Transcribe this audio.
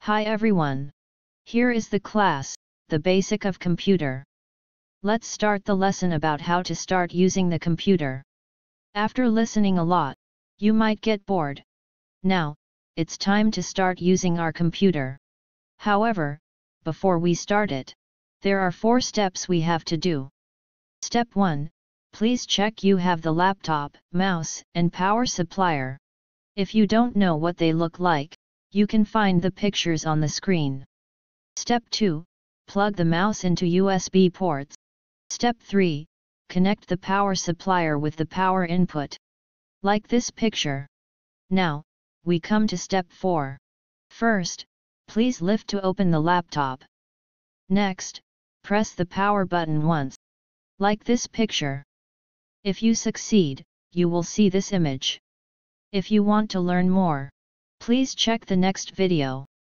Hi everyone. Here is the class, the basic of computer. Let's start the lesson about how to start using the computer. After listening a lot, you might get bored. Now, it's time to start using our computer. However, before we start it, there are 4 steps we have to do. Step 1, please check you have the laptop, mouse, and power supplier. If you don't know what they look like, you can find the pictures on the screen. Step 2, plug the mouse into USB ports. Step 3, connect the power supplier with the power input. Like this picture. Now, we come to step 4. First, please lift to open the laptop. Next, press the power button once. Like this picture. If you succeed, you will see this image. If you want to learn more, please check the next video.